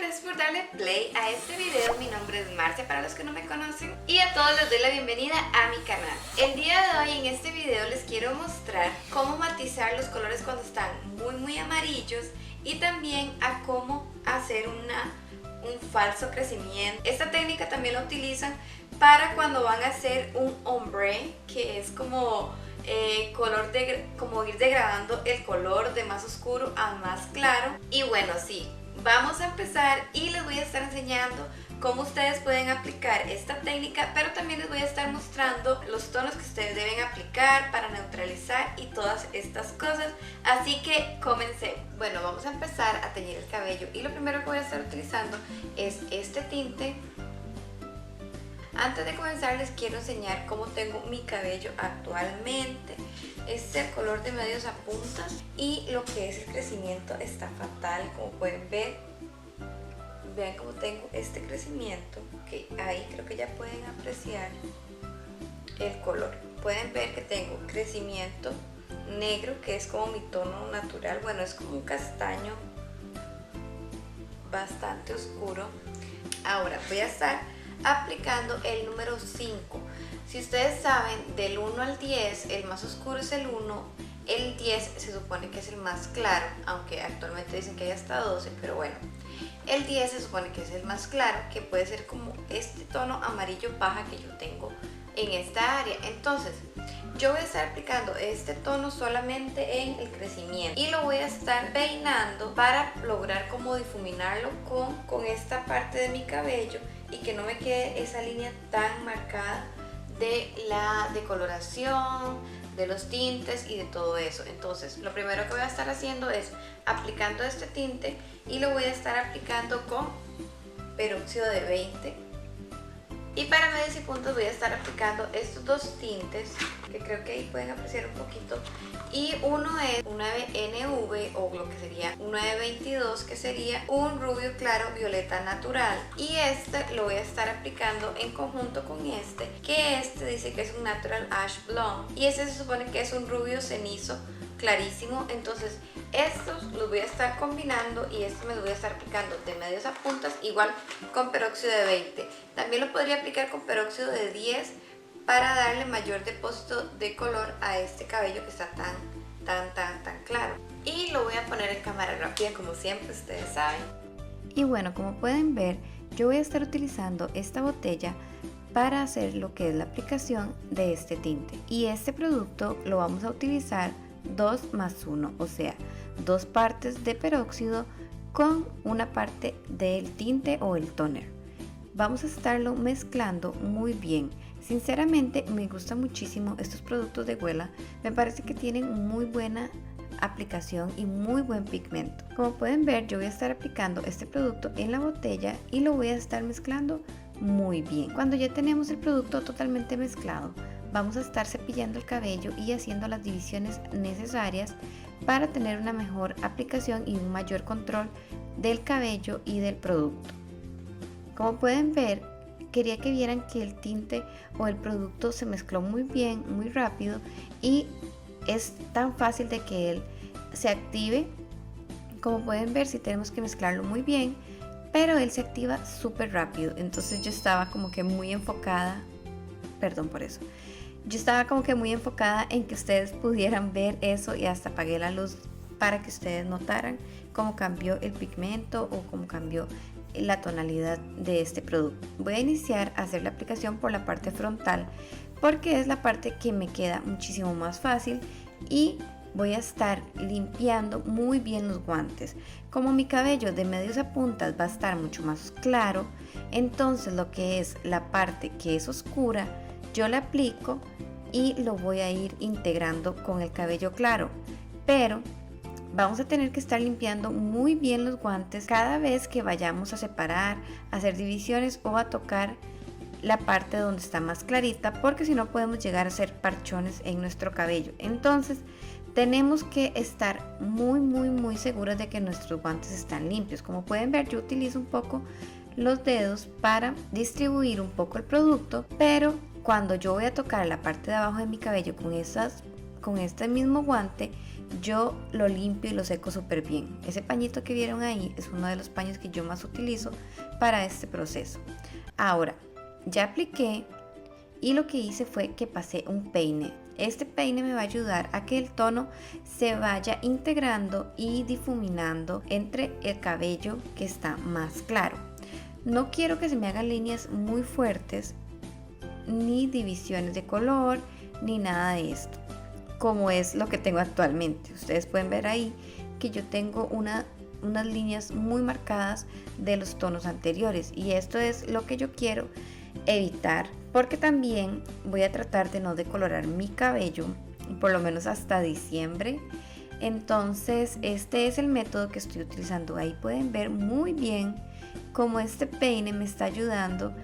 gracias por darle play a este video. Mi nombre es Marcia para los que no me conocen y a todos les doy la bienvenida a mi canal. El día de hoy en este video les quiero mostrar cómo matizar los colores cuando están muy amarillos y también a cómo hacer un falso crecimiento. Esta técnica también la utilizan para cuando van a hacer un ombre, que es como como ir degradando el color de más oscuro a más claro. Y bueno, sí, vamos a empezar y les voy a estar enseñando cómo ustedes pueden aplicar esta técnica, pero también les voy a estar mostrando los tonos que ustedes deben aplicar para neutralizar y todas estas cosas. Así que comencemos. Bueno, vamos a empezar a teñir el cabello y lo primero que voy a estar utilizando es este tinte. Antes de comenzar les quiero enseñar cómo tengo mi cabello actualmente. Este es el color de medios a puntas y lo que es el crecimiento está fatal, como pueden ver. Vean cómo tengo este crecimiento, que ahí creo que ya pueden apreciar el color. Pueden ver que tengo crecimiento negro, que es como mi tono natural. Bueno, es como un castaño bastante oscuro. Ahora voy a estar aplicando el número 5. Si ustedes saben, del 1 al 10, el más oscuro es el 1, el 10 se supone que es el más claro, aunque actualmente dicen que hay hasta 12, pero bueno, el 10 se supone que es el más claro, que puede ser como este tono amarillo paja que yo tengo en esta área. Entonces, yo voy a estar aplicando este tono solamente en el crecimiento y lo voy a estar peinando para lograr como difuminarlo con esta parte de mi cabello y que no me quede esa línea tan marcada de la decoloración, de los tintes y de todo eso. Entonces, lo primero que voy a estar haciendo es aplicando este tinte y lo voy a estar aplicando con peróxido de 20. Y para medios y puntos voy a estar aplicando estos dos tintes, que creo que ahí pueden apreciar un poquito. Y uno es un 9NV o lo que sería un 922, que sería un rubio claro violeta natural. Y este lo voy a estar aplicando en conjunto con este, que este dice que es un natural ash blonde. Y este se supone que es un rubio cenizo clarísimo. Entonces estos los voy a estar combinando y estos me los voy a estar aplicando de medios a puntas, igual con peróxido de 20. También lo podría aplicar con peróxido de 10 para darle mayor depósito de color a este cabello que está tan claro. Y lo voy a poner en cámara rápida como siempre, ustedes saben. Y bueno, como pueden ver, yo voy a estar utilizando esta botella para hacer lo que es la aplicación de este tinte. Y este producto lo vamos a utilizar 2 más 1, o sea, 2 partes de peróxido con una parte del tinte o el toner. Vamos a estarlo mezclando muy bien. Sinceramente me gustan muchísimo estos productos de Wella, me parece que tienen muy buena aplicación y muy buen pigmento. Como pueden ver, yo voy a estar aplicando este producto en la botella y lo voy a estar mezclando muy bien. Cuando ya tenemos el producto totalmente mezclado, vamos a estar cepillando el cabello y haciendo las divisiones necesarias para tener una mejor aplicación y un mayor control del cabello y del producto. Como pueden ver, quería que vieran que el tinte o el producto se mezcló muy bien, muy rápido, y es tan fácil de que él se active. Como pueden ver, sí tenemos que mezclarlo muy bien, pero él se activa súper rápido. Entonces yo estaba como que muy enfocada, perdón por eso, yo estaba como que muy enfocada en que ustedes pudieran ver eso y hasta apagué la luz para que ustedes notaran cómo cambió el pigmento o cómo cambió la tonalidad de este producto. Voy a iniciar a hacer la aplicación por la parte frontal porque es la parte que me queda muchísimo más fácil y voy a estar limpiando muy bien los guantes. Como mi cabello de medios a puntas va a estar mucho más claro, entonces lo que es la parte que es oscura yo la aplico y lo voy a ir integrando con el cabello claro, pero vamos a tener que estar limpiando muy bien los guantes cada vez que vayamos a separar, a hacer divisiones o a tocar la parte donde está más clarita, porque si no podemos llegar a hacer parchones en nuestro cabello. Entonces tenemos que estar muy seguros de que nuestros guantes están limpios. Como pueden ver, yo utilizo un poco los dedos para distribuir un poco el producto, pero cuando yo voy a tocar la parte de abajo de mi cabello con este mismo guante, yo lo limpio y lo seco súper bien. Ese pañito que vieron ahí es uno de los paños que yo más utilizo para este proceso. Ahora, ya apliqué y lo que hice fue que pasé un peine. Este peine me va a ayudar a que el tono se vaya integrando y difuminando entre el cabello que está más claro. No quiero que se me hagan líneas muy fuertes, ni divisiones de color, ni nada de esto, como es lo que tengo actualmente. Ustedes pueden ver ahí que yo tengo unas líneas muy marcadas de los tonos anteriores, y esto es lo que yo quiero evitar, porque también voy a tratar de no decolorar mi cabello por lo menos hasta diciembre. Entonces este es el método que estoy utilizando. Ahí pueden ver muy bien cómo este peine me está ayudando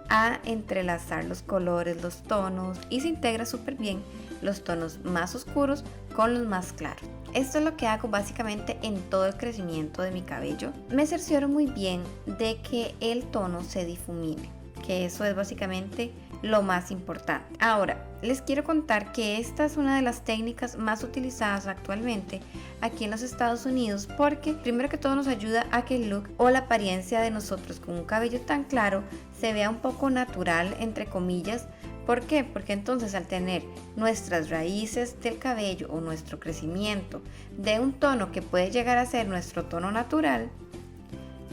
a entrelazar los colores, los tonos, y se integra súper bien los tonos más oscuros con los más claros. Esto es lo que hago básicamente en todo el crecimiento de mi cabello. Me cercioro muy bien de que el tono se difumine, que eso es básicamente lo más importante. Ahora, les quiero contar que esta es una de las técnicas más utilizadas actualmente aquí en los Estados Unidos, porque primero que todo nos ayuda a que el look o la apariencia de nosotros con un cabello tan claro se vea un poco natural, entre comillas. ¿Por qué? Porque entonces al tener nuestras raíces del cabello o nuestro crecimiento de un tono que puede llegar a ser nuestro tono natural,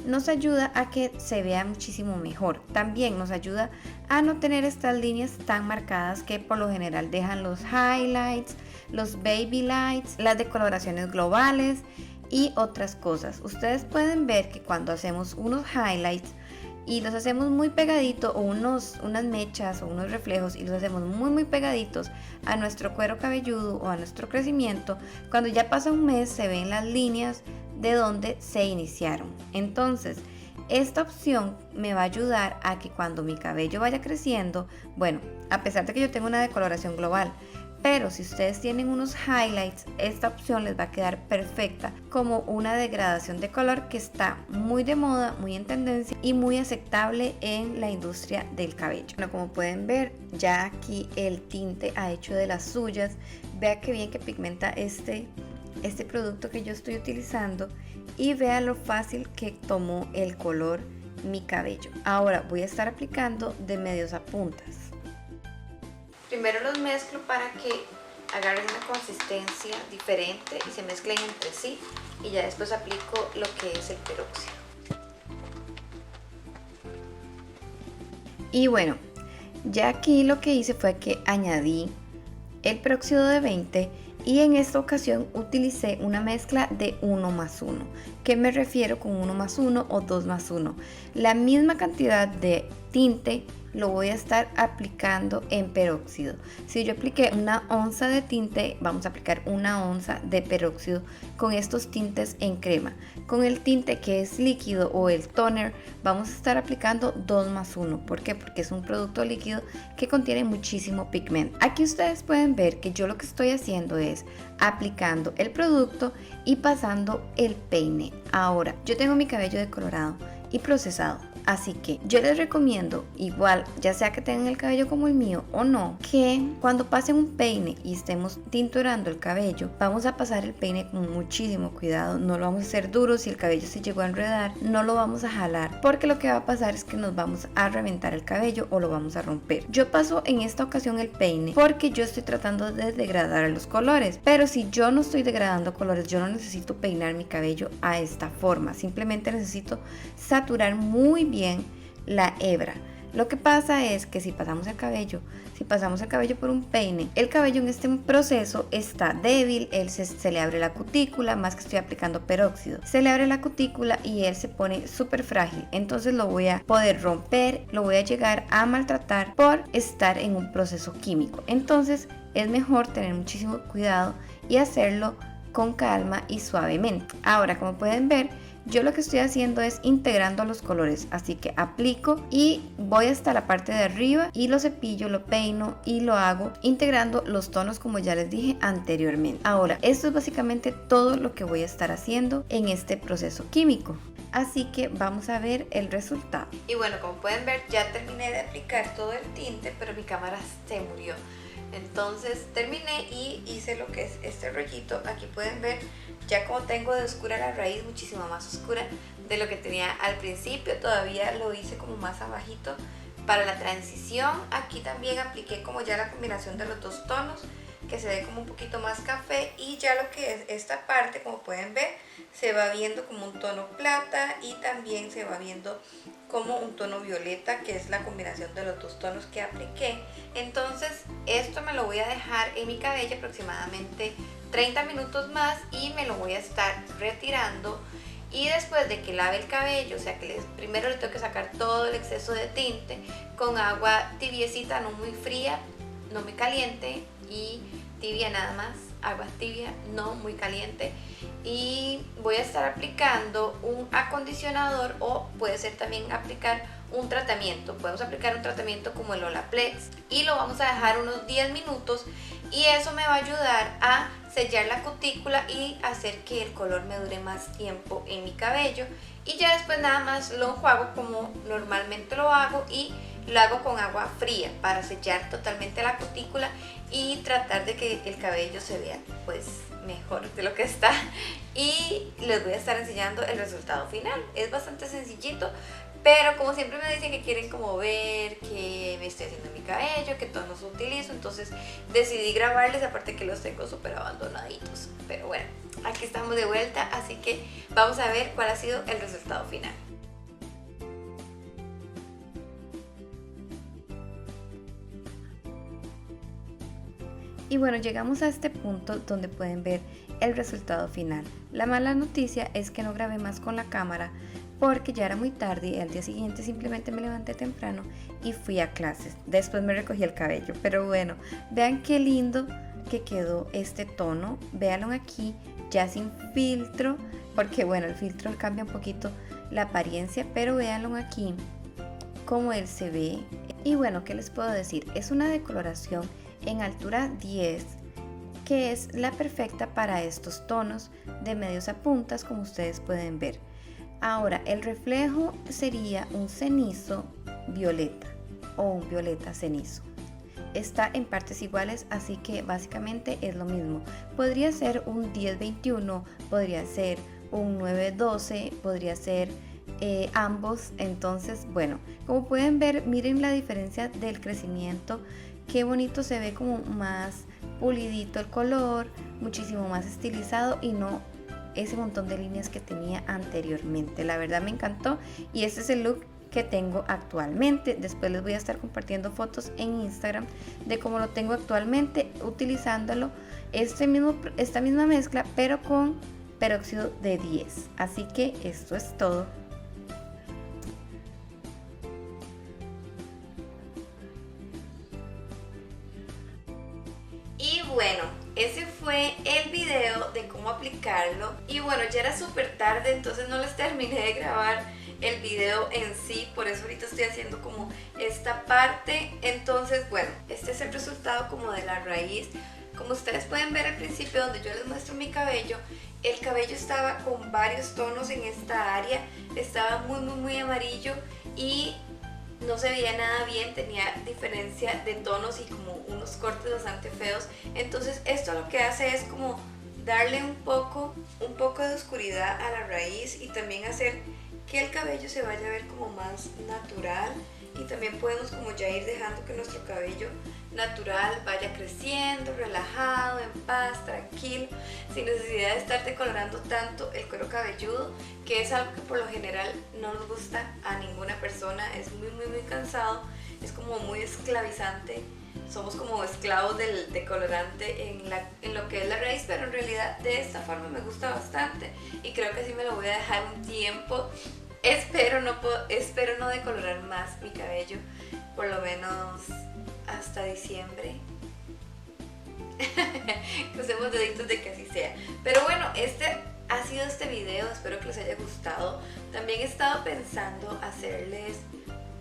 nos ayuda a que se vea muchísimo mejor. También nos ayuda a no tener estas líneas tan marcadas que por lo general dejan los highlights, los baby lights, las decoloraciones globales y otras cosas. Ustedes pueden ver que cuando hacemos unos highlights y los hacemos muy pegaditos, o unas mechas o unos reflejos, y los hacemos muy pegaditos a nuestro cuero cabelludo o a nuestro crecimiento, cuando ya pasa un mes se ven las líneas de donde se iniciaron. Entonces esta opción me va a ayudar a que cuando mi cabello vaya creciendo, bueno, a pesar de que yo tengo una decoloración global, pero si ustedes tienen unos highlights, esta opción les va a quedar perfecta como una degradación de color que está muy de moda, muy en tendencia y muy aceptable en la industria del cabello. Bueno, como pueden ver, ya aquí el tinte ha hecho de las suyas. Vea qué bien que pigmenta este producto que yo estoy utilizando, y vea lo fácil que tomó el color mi cabello. Ahora voy a estar aplicando de medios a puntas. Primero los mezclo para que agarren una consistencia diferente y se mezclen entre sí, y ya después aplico lo que es el peróxido. Y bueno, ya aquí lo que hice fue que añadí el peróxido de 20, y en esta ocasión utilicé una mezcla de 1+1. ¿Qué me refiero con 1+1 o 2+1? La misma cantidad de tinte lo voy a estar aplicando en peróxido. Si yo apliqué una onza de tinte, vamos a aplicar una onza de peróxido con estos tintes en crema. Con el tinte que es líquido o el toner, vamos a estar aplicando 2+1. ¿Por qué? Porque es un producto líquido que contiene muchísimo pigmento. Aquí ustedes pueden ver que yo lo que estoy haciendo es aplicando el producto y pasando el peine. Ahora, yo tengo mi cabello decolorado y procesado, así que yo les recomiendo, igual ya sea que tengan el cabello como el mío o no, que cuando pasen un peine y estemos tinturando el cabello, vamos a pasar el peine con muchísimo cuidado. No lo vamos a hacer duro. Si el cabello se llegó a enredar, no lo vamos a jalar, porque lo que va a pasar es que nos vamos a reventar el cabello o lo vamos a romper. Yo paso en esta ocasión el peine porque yo estoy tratando de degradar los colores, pero si yo no estoy degradando colores, yo no necesito peinar mi cabello a esta forma. Simplemente necesito saturar muy bien la hebra. Lo que pasa es que si pasamos el cabello por un peine, el cabello en este proceso está débil, se le abre la cutícula, más que estoy aplicando peróxido, se le abre la cutícula y él se pone súper frágil. Entonces lo voy a poder romper, lo voy a llegar a maltratar por estar en un proceso químico. Entonces es mejor tener muchísimo cuidado y hacerlo con calma y suavemente. Ahora, como pueden ver, yo lo que estoy haciendo es integrando los colores, así que aplico y voy hasta la parte de arriba y lo cepillo, lo peino y lo hago integrando los tonos como ya les dije anteriormente. Ahora, esto es básicamente todo lo que voy a estar haciendo en este proceso químico. Así que vamos a ver el resultado. Y bueno, como pueden ver, ya terminé de aplicar todo el tinte, pero mi cámara se murió. Entonces terminé y hice lo que es este rollito. Aquí pueden ver ya como tengo de oscura la raíz, muchísimo más oscura de lo que tenía al principio. Todavía lo hice como más abajito para la transición. Aquí también apliqué como ya la combinación de los dos tonos, que se ve como un poquito más café, y ya lo que es esta parte, como pueden ver, se va viendo como un tono plata y también se va viendo como un tono violeta, que es la combinación de los dos tonos que apliqué. Entonces esto me lo voy a dejar en mi cabello aproximadamente 30 minutos más y me lo voy a estar retirando. Y después de que lave el cabello, o sea que primero le tengo que sacar todo el exceso de tinte con agua tibiecita, no muy fría, no muy caliente, y tibia nada más, agua tibia, no muy caliente. Y voy a estar aplicando un acondicionador, o puede ser también aplicar un tratamiento. Podemos aplicar un tratamiento como el Olaplex y lo vamos a dejar unos 10 minutos, y eso me va a ayudar a sellar la cutícula y hacer que el color me dure más tiempo en mi cabello. Y ya después nada más lo enjuago como normalmente lo hago, y lo hago con agua fría para sellar totalmente la cutícula y tratar de que el cabello se vea pues mejor de lo que está. Y les voy a estar enseñando el resultado final. Es bastante sencillito, pero como siempre me dicen que quieren como ver qué me estoy haciendo en mi cabello, qué tonos utilizo, entonces decidí grabarles, aparte que los tengo súper abandonaditos. Pero bueno, aquí estamos de vuelta, así que vamos a ver cuál ha sido el resultado final. Y bueno, llegamos a este punto donde pueden ver el resultado final. La mala noticia es que no grabé más con la cámara porque ya era muy tarde y al día siguiente simplemente me levanté temprano y fui a clases. Después me recogí el cabello, pero bueno, vean qué lindo que quedó este tono. Véanlo aquí, ya sin filtro, porque bueno, el filtro cambia un poquito la apariencia, pero véanlo aquí cómo él se ve. Y bueno, ¿qué les puedo decir? Es una decoloración en altura 10, que es la perfecta para estos tonos de medios a puntas, como ustedes pueden ver. Ahora, el reflejo sería un cenizo violeta o un violeta cenizo. Está en partes iguales, así que básicamente es lo mismo. Podría ser un 10-21, podría ser un 9-12, podría ser ambos. Entonces, bueno, como pueden ver, miren la diferencia del crecimiento. Qué bonito se ve, como más pulidito el color, muchísimo más estilizado y no ese montón de líneas que tenía anteriormente. La verdad me encantó y este es el look que tengo actualmente. Después les voy a estar compartiendo fotos en Instagram de cómo lo tengo actualmente, utilizándolo esta misma mezcla, pero con peróxido de 10. Así que esto es todo. Y bueno, ese fue el video de cómo aplicarlo. Y bueno, ya era súper tarde, entonces no les terminé de grabar el video en sí, por eso ahorita estoy haciendo como esta parte. Entonces bueno, este es el resultado como de la raíz. Como ustedes pueden ver al principio, donde yo les muestro mi cabello, el cabello estaba con varios tonos en esta área, estaba muy amarillo y no se veía nada bien, tenía diferencia de tonos y como unos cortes bastante feos. Entonces esto lo que hace es como darle un poco de oscuridad a la raíz y también hacer que el cabello se vaya a ver como más natural. Y también podemos como ya ir dejando que nuestro cabello natural vaya creciendo, relajado, en paz, tranquilo, sin necesidad de estar decolorando tanto el cuero cabelludo, que es algo que por lo general no nos gusta a ninguna persona. Es muy cansado, es como muy esclavizante. Somos como esclavos del decolorante en lo que es la raíz, pero en realidad de esta forma me gusta bastante y creo que así me lo voy a dejar un tiempo. Espero no decolorar más mi cabello, por lo menos hasta diciembre. Crucemos deditos de que así sea. Pero bueno, este ha sido este video, espero que les haya gustado. También he estado pensando hacerles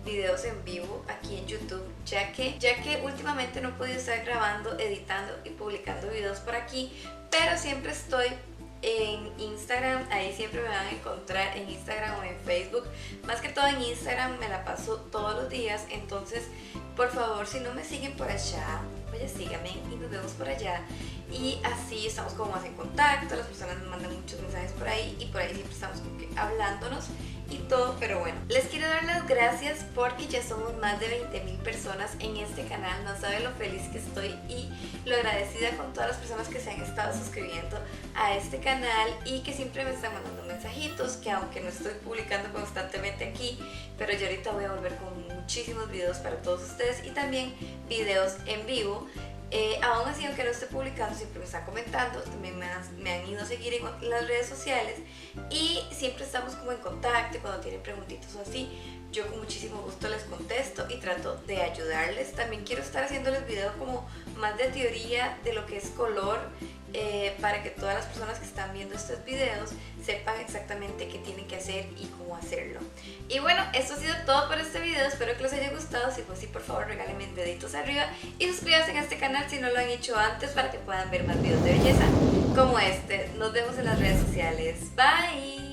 videos en vivo aquí en YouTube, ya que últimamente no he podido estar grabando, editando y publicando videos por aquí, pero siempre estoy en Instagram, ahí siempre me van a encontrar en Instagram o en Facebook. Más que todo en Instagram me la paso todos los días, entonces por favor, si no me siguen por allá, vaya síganme y nos vemos por allá. Y así estamos como más en contacto, las personas nos mandan muchos mensajes por ahí y por ahí siempre estamos como que hablándonos y todo. Pero bueno, les quiero dar las gracias porque ya somos más de 20,000 personas en este canal. No saben lo feliz que estoy y lo agradecida con todas las personas que se han estado suscribiendo a este canal y que siempre me están mandando mensajitos, que aunque no estoy publicando constantemente aquí, pero yo ahorita voy a volver con muchísimos videos para todos ustedes y también videos en vivo. Aún así, aunque no esté publicando, siempre me están comentando, también me han ido a seguir en las redes sociales y siempre estamos como en contacto y cuando tienen preguntitos o así, yo con muchísimo gusto les contesto y trato de ayudarles. También quiero estar haciéndoles videos como más de teoría de lo que es color, para que todas las personas que están viendo estos videos sepan exactamente qué tienen que hacer y cómo hacerlo. Y bueno, esto ha sido todo por este video, espero que les haya gustado. Si fue así, por favor regálenme deditos arriba y suscríbanse a este canal si no lo han hecho antes para que puedan ver más videos de belleza como este. Nos vemos en las redes sociales, bye.